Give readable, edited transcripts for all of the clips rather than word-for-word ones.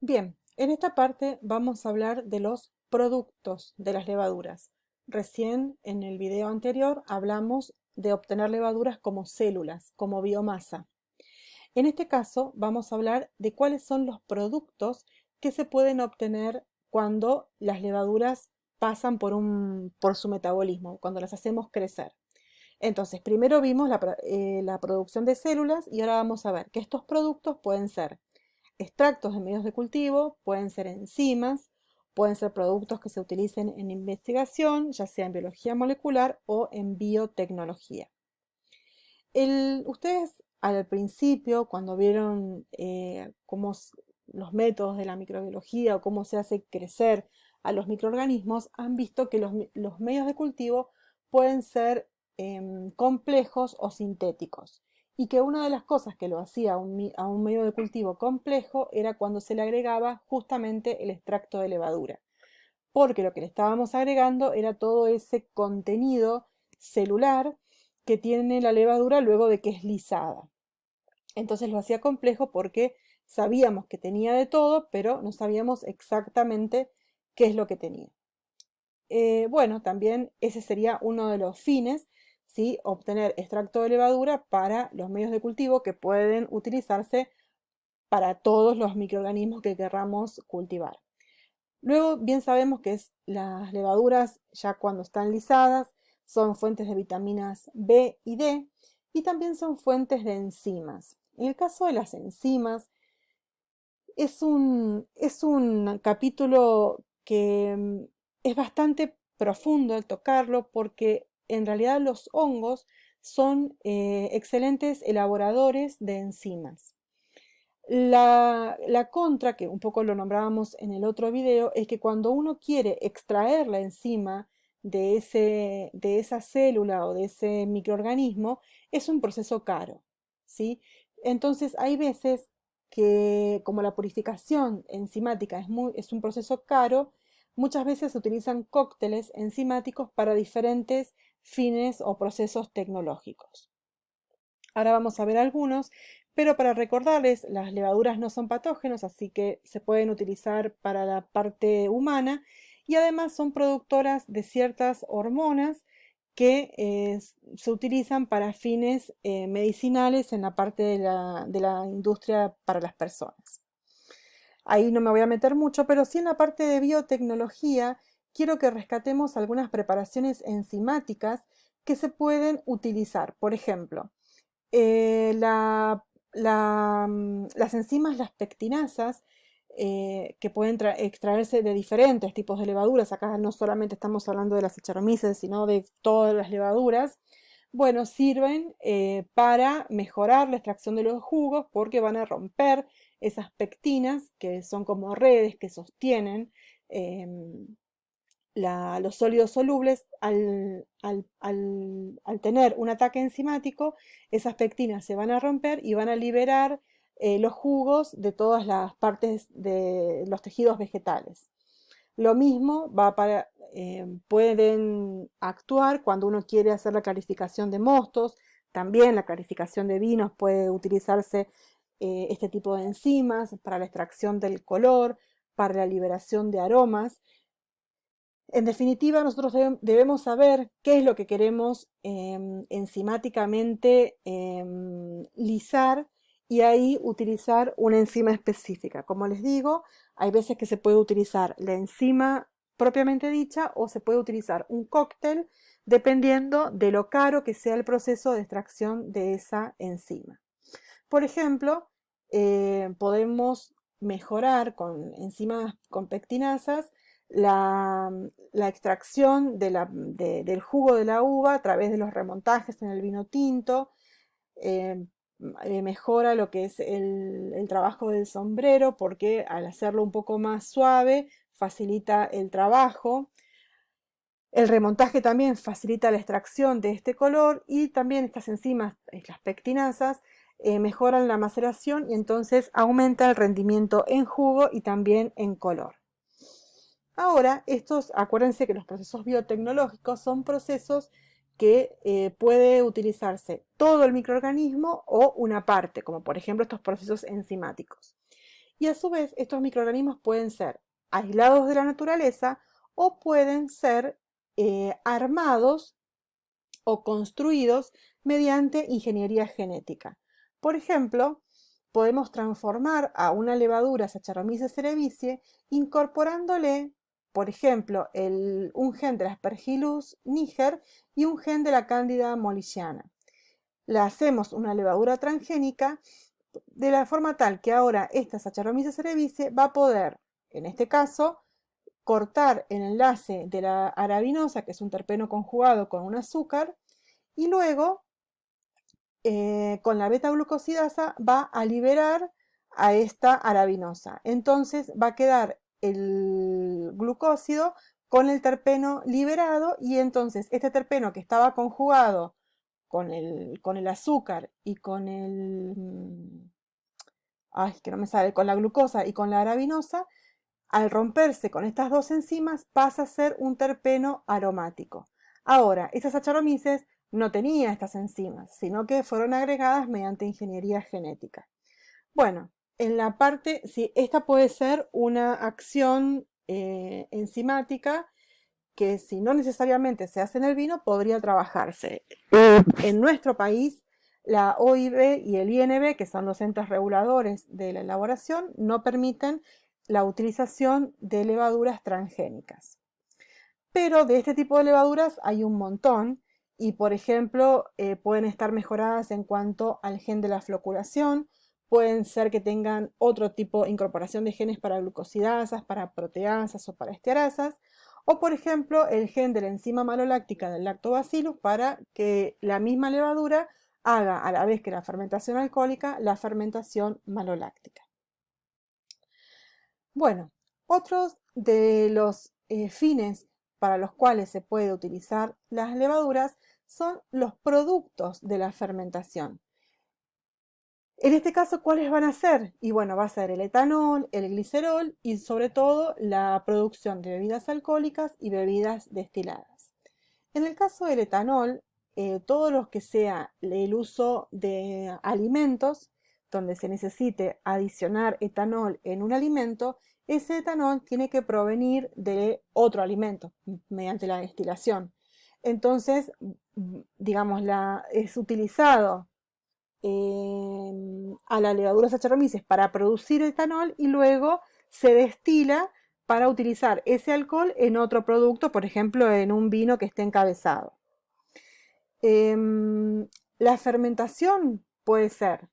Bien, en esta parte vamos a hablar de los productos de las levaduras. Recién en el video anterior hablamos de obtener levaduras como células, como biomasa. En este caso vamos a hablar de cuáles son los productos que se pueden obtener cuando las levaduras pasan por su metabolismo, cuando las hacemos crecer. Entonces, primero vimos la producción de células y ahora vamos a ver que estos productos pueden ser extractos de medios de cultivo, pueden ser enzimas, pueden ser productos que se utilicen en investigación, ya sea en biología molecular o en biotecnología. Ustedes al principio, cuando vieron los métodos de la microbiología o cómo se hace crecer a los microorganismos, han visto que los medios de cultivo pueden ser complejos o sintéticos. Y que una de las cosas que lo hacía a un medio de cultivo complejo era cuando se le agregaba justamente el extracto de levadura. Porque lo que le estábamos agregando era todo ese contenido celular que tiene la levadura luego de que es lisada. Entonces lo hacía complejo porque sabíamos que tenía de todo, pero no sabíamos exactamente qué es lo que tenía. Bueno, también ese sería uno de los fines, ¿sí? Obtener extracto de levadura para los medios de cultivo que pueden utilizarse para todos los microorganismos que querramos cultivar. Luego, bien sabemos que las levaduras, ya cuando están lisadas, son fuentes de vitaminas B y D y también son fuentes de enzimas. En el caso de las enzimas, es un capítulo que es bastante profundo al tocarlo porque en realidad los hongos son excelentes elaboradores de enzimas. La contra, que un poco lo nombrábamos en el otro video, es que cuando uno quiere extraer la enzima de esa célula o de ese microorganismo, es un proceso caro, ¿sí? Entonces hay veces que como la purificación enzimática es un proceso caro, muchas veces se utilizan cócteles enzimáticos para diferentes fines o procesos tecnológicos. Ahora vamos a ver algunos, pero para recordarles, las levaduras no son patógenos, así que se pueden utilizar para la parte humana y además son productoras de ciertas hormonas que se utilizan para fines medicinales en la parte de la industria para las personas. Ahí no me voy a meter mucho, pero sí en la parte de biotecnología quiero que rescatemos algunas preparaciones enzimáticas que se pueden utilizar. Por ejemplo, eh, la- las enzimas, las pectinasas, que pueden extraerse de diferentes tipos de levaduras, acá no solamente estamos hablando de las Saccharomyces, sino de todas las levaduras, bueno, sirven para mejorar la extracción de los jugos porque van a romper esas pectinas que son como redes que sostienen em, los sólidos solubles, al tener un ataque enzimático, esas pectinas se van a romper y van a liberar los jugos de todas las partes de los tejidos vegetales. Lo mismo pueden actuar cuando uno quiere hacer la clarificación de mostos, también la clarificación de vinos puede utilizarse este tipo de enzimas para la extracción del color, para la liberación de aromas. En definitiva, nosotros debemos saber qué es lo que queremos enzimáticamente lisar y ahí utilizar una enzima específica. Como les digo, hay veces que se puede utilizar la enzima propiamente dicha o se puede utilizar un cóctel dependiendo de lo caro que sea el proceso de extracción de esa enzima. Por ejemplo, podemos mejorar con enzimas con pectinasas la, la extracción del jugo de la uva a través de los remontajes en el vino tinto, eh, mejora lo que es el trabajo del sombrero porque al hacerlo un poco más suave facilita el trabajo. El remontaje también facilita la extracción de este color y también estas enzimas, las pectinasas, mejoran la maceración y entonces aumenta el rendimiento en jugo y también en color. Ahora, acuérdense que los procesos biotecnológicos son procesos que puede utilizarse todo el microorganismo o una parte, como por ejemplo estos procesos enzimáticos. y a su vez estos microorganismos pueden ser aislados de la naturaleza o pueden ser armados o construidos mediante ingeniería genética. Por ejemplo, podemos transformar a una levadura Saccharomyces cerevisiae incorporándole, por ejemplo, un gen del Aspergillus niger y un gen de la Cándida mollissiana. La hacemos una levadura transgénica de la forma tal que ahora esta Saccharomyces cerevisiae va a poder, en este caso, cortar el enlace de la arabinosa, que es un terpeno conjugado con un azúcar, y luego con la beta-glucosidasa va a liberar a esta arabinosa. Entonces va a quedar el glucósido con el terpeno liberado y entonces este terpeno que estaba conjugado con el azúcar y con que no me sale, con la glucosa y con la arabinosa, al romperse con estas dos enzimas pasa a ser un terpeno aromático. Ahora, estas Saccharomyces no tenía estas enzimas, sino que fueron agregadas mediante ingeniería genética. Bueno, en la parte, sí, esta puede ser una acción enzimática que si no necesariamente se hace en el vino, podría trabajarse. En nuestro país, la OIB y el INB, que son los entes reguladores de la elaboración, no permiten la utilización de levaduras transgénicas. Pero de este tipo de levaduras hay un montón y, por ejemplo, pueden estar mejoradas en cuanto al gen de la floculación, pueden ser que tengan otro tipo de incorporación de genes para glucosidasas, para proteasas o para estearasas, o por ejemplo el gen de la enzima maloláctica del lactobacillus para que la misma levadura haga a la vez que la fermentación alcohólica la fermentación maloláctica. Bueno, otros de los fines para los cuales se puede utilizar las levaduras son los productos de la fermentación. En este caso, ¿cuáles van a ser? Y bueno, va a ser el etanol, el glicerol y sobre todo la producción de bebidas alcohólicas y bebidas destiladas. En el caso del etanol, todo lo que sea el uso de alimentos, donde se necesite adicionar etanol en un alimento, ese etanol tiene que provenir de otro alimento mediante la destilación. Entonces, digamos, es utilizado a la levadura Saccharomyces para producir etanol y luego se destila para utilizar ese alcohol en otro producto, por ejemplo, en un vino que esté encabezado. La fermentación puede ser,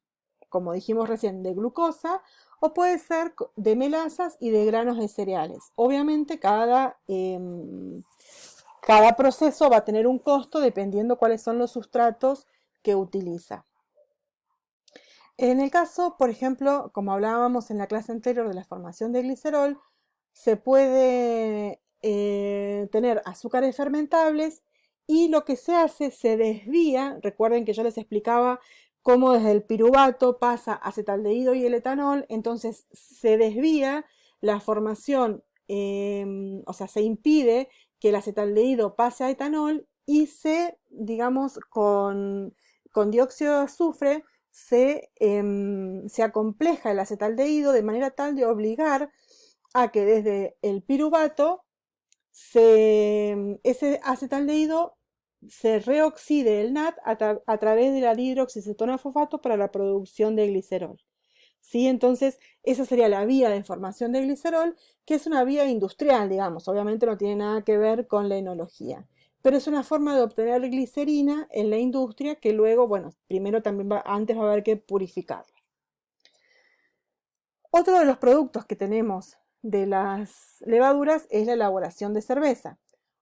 como dijimos recién, de glucosa o puede ser de melazas y de granos de cereales. Obviamente cada proceso va a tener un costo dependiendo cuáles son los sustratos que utiliza. En el caso, por ejemplo, como hablábamos en la clase anterior de la formación de glicerol, se puede tener azúcares fermentables y lo que se hace, se desvía, recuerden que yo les explicaba cómo desde el piruvato pasa acetaldehído y el etanol, entonces se desvía la formación, o sea, se impide que el acetaldehído pase a etanol y digamos, con dióxido de azufre, se acompleja el acetaldehído de manera tal de obligar a que desde el piruvato ese acetaldehído se reoxide el NAD a través de la dihidroxicetona fosfato para la producción de glicerol. ¿Sí? Entonces, esa sería la vía de formación de glicerol, que es una vía industrial, digamos, obviamente no tiene nada que ver con la enología. Pero es una forma de obtener glicerina en la industria que luego, bueno, primero también antes va a haber que purificarla. Otro de los productos que tenemos de las levaduras es la elaboración de cerveza.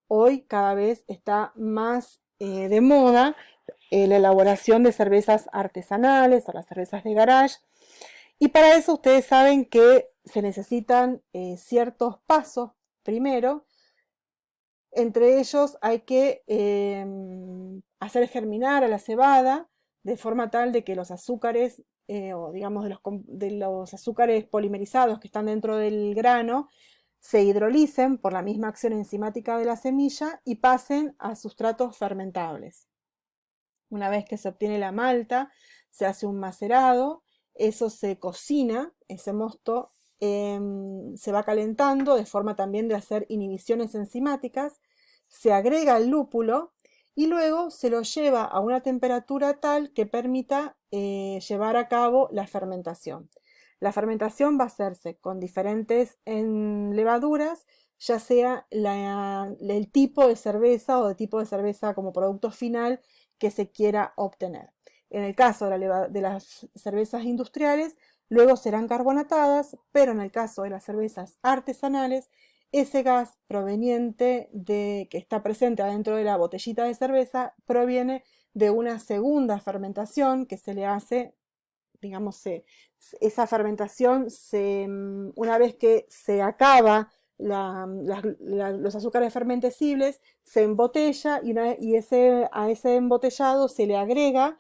Hoy cada vez está más de moda la elaboración de cervezas artesanales o las cervezas de garage. Y para eso ustedes saben que se necesitan ciertos pasos primero. Entre ellos hay que hacer germinar a la cebada de forma tal de que los azúcares, o digamos de los azúcares polimerizados que están dentro del grano, se hidrolicen por la misma acción enzimática de la semilla y pasen a sustratos fermentables. Una vez que se obtiene la malta, se hace un macerado, eso se cocina, ese mosto se va calentando de forma también de hacer inhibiciones enzimáticas, se agrega el lúpulo y luego se lo lleva a una temperatura tal que permita llevar a cabo la fermentación. La fermentación va a hacerse con diferentes levaduras, ya sea el tipo de cerveza o de tipo de cerveza como producto final que se quiera obtener. En el caso de las cervezas industriales, luego serán carbonatadas, pero en el caso de las cervezas artesanales, ese gas proveniente que está presente adentro de la botellita de cerveza proviene de una segunda fermentación que se le hace, digamos, esa fermentación, una vez que se acaba los azúcares fermentescibles, se embotella y a ese embotellado se le agrega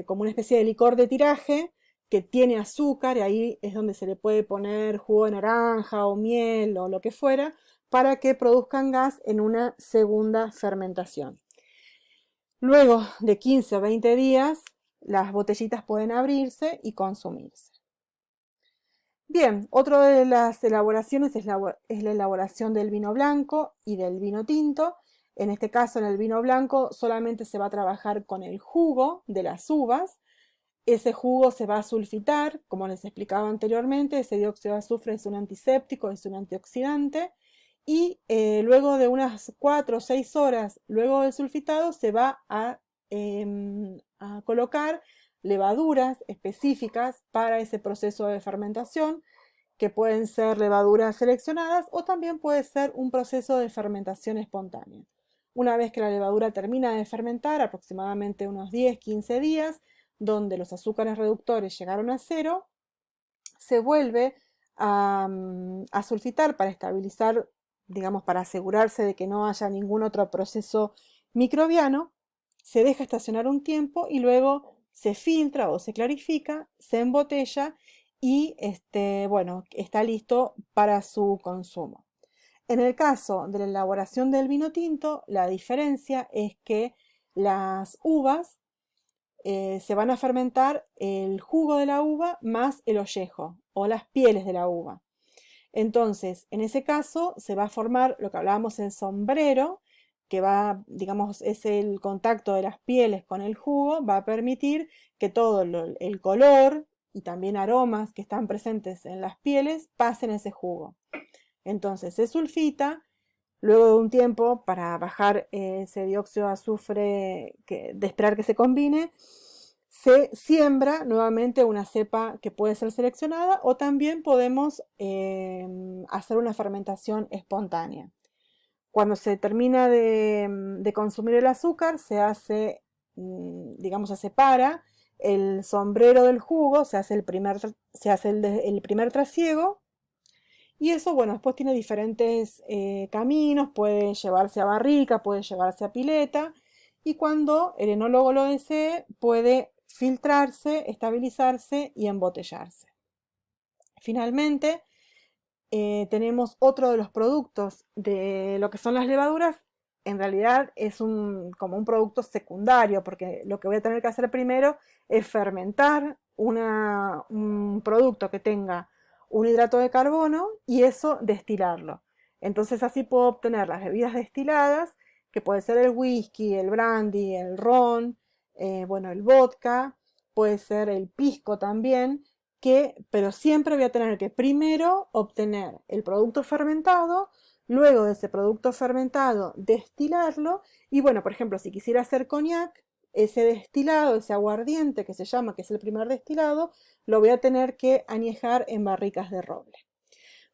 como una especie de licor de tiraje que tiene azúcar, y ahí es donde se le puede poner jugo de naranja o miel o lo que fuera, para que produzcan gas en una segunda fermentación. Luego de 15 o 20 días, las botellitas pueden abrirse y consumirse. Bien, otra de las elaboraciones es la elaboración del vino blanco y del vino tinto. En este caso, en el vino blanco solamente se va a trabajar con el jugo de las uvas. Ese jugo se va a sulfitar, como les explicaba anteriormente. Ese dióxido de azufre es un antiséptico, es un antioxidante. Y luego de unas 4 o 6 horas luego del sulfitado se va a colocar levaduras específicas para ese proceso de fermentación, que pueden ser levaduras seleccionadas o también puede ser un proceso de fermentación espontánea. Una vez que la levadura termina de fermentar, aproximadamente unos 10-15 días, donde los azúcares reductores llegaron a cero, se vuelve a sulfitar para estabilizar, digamos, para asegurarse de que no haya ningún otro proceso microbiano. Se deja estacionar un tiempo y luego se filtra o se clarifica, se embotella y bueno, está listo para su consumo. En el caso de la elaboración del vino tinto, la diferencia es que las uvas se van a fermentar el jugo de la uva más el ollejo o las pieles de la uva. Entonces, en ese caso se va a formar lo que hablábamos el sombrero, que va, digamos, es el contacto de las pieles con el jugo, va a permitir que todo el color y también aromas que están presentes en las pieles pasen ese jugo. Entonces se sulfita, luego de un tiempo para bajar ese dióxido de azufre, de esperar que se combine, se siembra nuevamente una cepa que puede ser seleccionada o también podemos hacer una fermentación espontánea. Cuando se termina de consumir el azúcar, se hace, digamos, se separa el sombrero del jugo, se hace el primer trasiego y eso, bueno, después tiene diferentes caminos, puede llevarse a barrica, puede llevarse a pileta, y cuando el enólogo lo desee, puede filtrarse, estabilizarse y embotellarse. Finalmente, tenemos otro de los productos de lo que son las levaduras. En realidad es como un producto secundario, porque lo que voy a tener que hacer primero es fermentar un producto que tenga un hidrato de carbono y eso destilarlo. Entonces así puedo obtener las bebidas destiladas, que puede ser el whisky, el brandy, el ron, bueno, el vodka, puede ser el pisco también, pero siempre voy a tener que primero obtener el producto fermentado, luego de ese producto fermentado destilarlo y bueno, por ejemplo, si quisiera hacer coñac, ese destilado, ese aguardiente que se llama, que es el primer destilado, lo voy a tener que añejar en barricas de roble.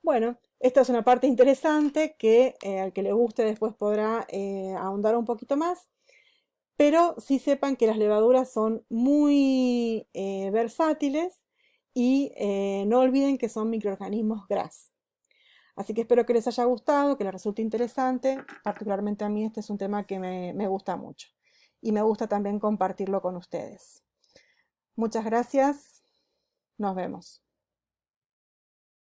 Bueno, esta es una parte interesante que al que le guste después podrá ahondar un poquito más, pero sí sepan que las levaduras son muy versátiles y no olviden que son microorganismos GRAS. Así que espero que les haya gustado, que les resulte interesante. Particularmente a mí este es un tema que me gusta mucho y me gusta también compartirlo con ustedes. Muchas gracias, nos vemos.